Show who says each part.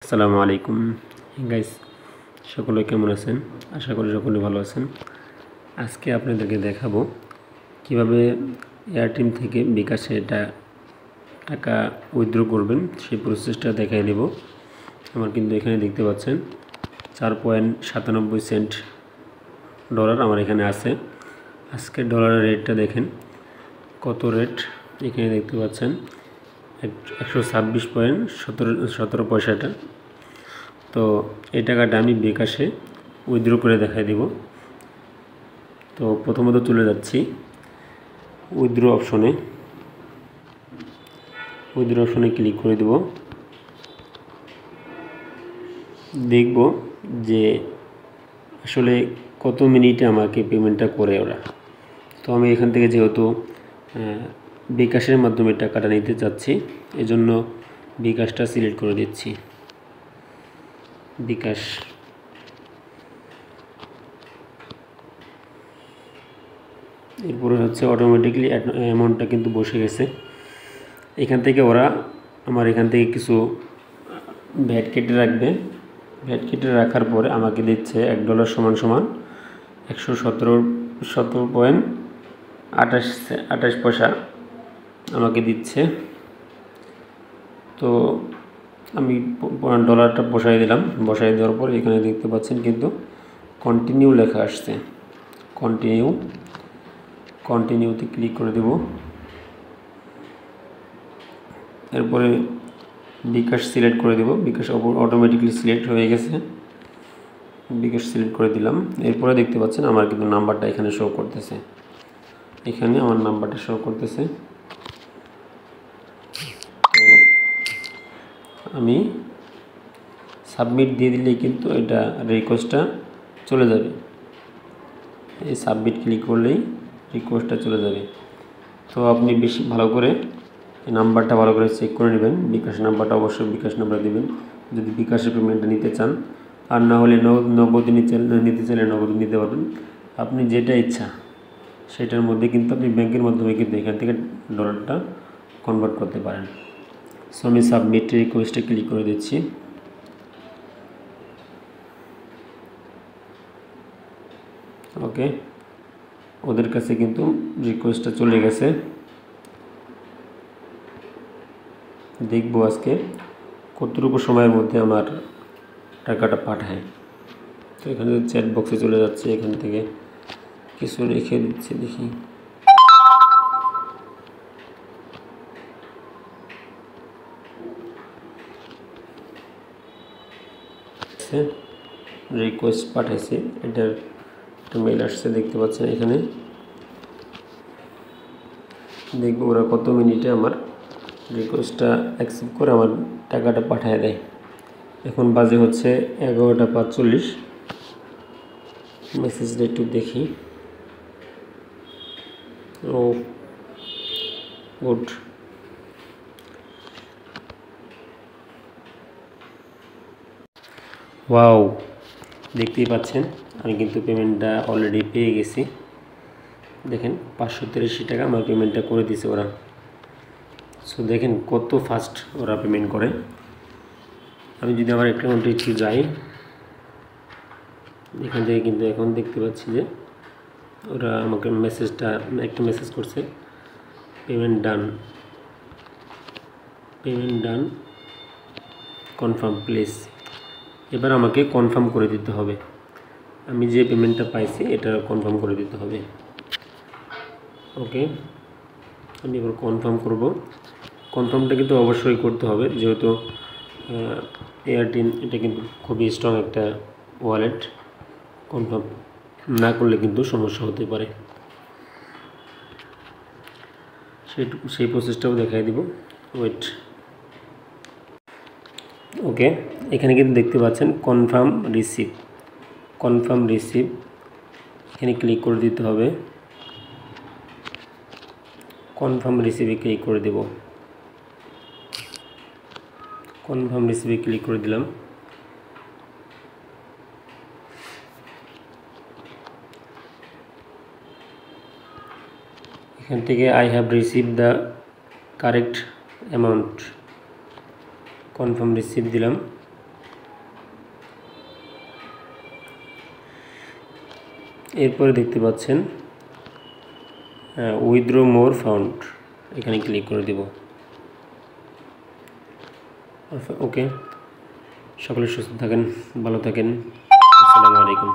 Speaker 1: আসসালামু আলাইকুম গাইস, সকলে কেমন আছেন? আশা করি সকলে ভালো আছেন। আজকে আপনাদেরকে দেখাবো কিভাবে এয়ারটেল থেকে বিকাশে টাকা উইথড্র করবেন, সেই প্রসেসটা দেখাই দেব। আমার কিন্তু এখানে দেখতে পাচ্ছেন 4.97 সেন্ট ডলার আমার এখানে আছে। আজকের ডলারের রেটটা দেখেন কত রেট, এখানে দেখতে পাচ্ছেন 126.17 পয়সাটা। তো এই টাকাটা আমি বিকাশে উইথড্র করে দেখাই দিব। তো প্রথমত চলে যাচ্ছি উইথড্র অপশনে ক্লিক করে দেব। দেখব যে আসলে কত মিনিটে আমাকে পেমেন্টটা করে ওরা। তো আমি এখান থেকে যেহেতু বিকাশের মাধ্যমে টাকাটা নিতে চাচ্ছি, এজন্য বিকাশটা সিলেক্ট করে দিচ্ছি। বিকাশ, এরপরে হচ্ছে অটোমেটিকলি অ্যামাউন্টটা কিন্তু বসে গেছে। এখান থেকে ওরা আমার এখান থেকে কিছু ভ্যাট কেটে রাখবে। ভ্যাট কেটে রাখার পরে আমাকে দিচ্ছে $1 সমান 117.28 পয়সা আমাকে দিচ্ছে। তো আমি ডলারটা বসাই দিলাম। বসাই দেওয়ার পর এখানে দেখতে পাচ্ছেন কিন্তু কন্টিনিউ লেখা আসছে। কন্টিনিউতে ক্লিক করে দেব। এরপরে বিকাশ সিলেক্ট করে দেব। বিকাশ অটোমেটিকলি সিলেক্ট হয়ে গেছে। বিকাশ সিলেক্ট করে দিলাম। এরপরে দেখতে পাচ্ছেন আমার কিন্তু নাম্বারটা এখানে শো করতেছে। এখানে আমার নাম্বারটা শো করতেছে। তো আমি সাবমিট দিয়ে দিলেই কিন্তু এটা রিকোয়েস্টটা চলে যাবে। এই সাবমিট ক্লিক করলেই রিকোয়েস্টটা চলে যাবে। তো আপনি বেশি ভালো করে এই নাম্বারটা ভালো করে চেক করে নেবেন। বিকাশ নাম্বারটা অবশ্যই বিকাশ নাম্বার দেবেন যদি বিকাশের পেমেন্টটা নিতে চান। আর না হলে নগদ নিতে চাইলে নগদ নিতে পারবেন। আপনি যেটা ইচ্ছা সেটার মধ্যে কিন্তু আপনি ব্যাংকের মাধ্যমে কিন্তু এখান থেকে ডলারটা কনভার্ট করতে পারেন। সো আমি সাবমিট রিকোয়েস্টে ক্লিক করে দিচ্ছি। ওকে, ওদের কাছে কিন্তু রিকোয়েস্টটা চলে গেছে। দেখব আজকে কতটুকু সময়ের মধ্যে আমার টাকাটা পাঠায়। তো এখানে চ্যাট বক্সে চলে যাচ্ছে, এখান থেকে কিছু রেখে দিচ্ছি, দেখি। রিকোয়েস্ট পাঠাইছে, এটার একটা মেল আসছে দেখতে পাচ্ছেন এখানে। দেখব ওরা কত মিনিটে আমার রিকোয়েস্টটা অ্যাকসেপ্ট করে আমার টাকাটা পাঠিয়ে দেয়। এখন বাজে হচ্ছে 11টা 45। মেসেজটা একটু দেখি। ও গুড, ওয়াও, দেখতেই পাচ্ছেন আমি কিন্তু পেমেন্টটা অলরেডি পেয়ে গেছি। দেখেন 583 টাকা আমার পেমেন্টটা করে দিয়েছে ওরা। সো দেখেন কত ফাস্ট ওরা পেমেন্ট করে। আমি যদি আমার অ্যাকাউন্টে একটু যাই, এখান থেকে কিন্তু এখন দেখতে পাচ্ছি যে ওরা আমাকে একটা মেসেজ করছে, পেমেন্ট ডান কনফার্ম প্লিজ। এবার আমাকে কনফার্ম করে দিতে হবে। আমি যে পেমেন্টটা পাইছি এটা কনফার্ম করে দিতে হবে। ওকে, আমি এবার কনফার্ম করব। কনফার্মটা কিন্তু অবশ্যই করতে হবে, যেহেতু এয়ারটেল এটা কিন্তু খুবই স্ট্রং একটা ওয়ালেট। কনফার্ম না করলে কিন্তু সমস্যা হতে পারে। সেই প্রসেসটাও দেখাই দিব। ওয়েট। ওকে, এখানে কিন্তু দেখতে পাচ্ছেন কনফার্ম রিসিভ। এখানে ক্লিক করে দিতে হবে। কনফার্ম রিসিভে ক্লিক করে দেব। কনফার্ম রিসিভে ক্লিক করে দিলাম। এখান থেকে I have receive the correct amount, confirm receive দিলাম। এরপরে দেখতে পাচ্ছেন উইথড্র মোর ফান্ড, এখানে ক্লিক করে দেব। ওকে, সকলে সুস্থ থাকেন, ভালো থাকেন, আসসালামু আলাইকুম।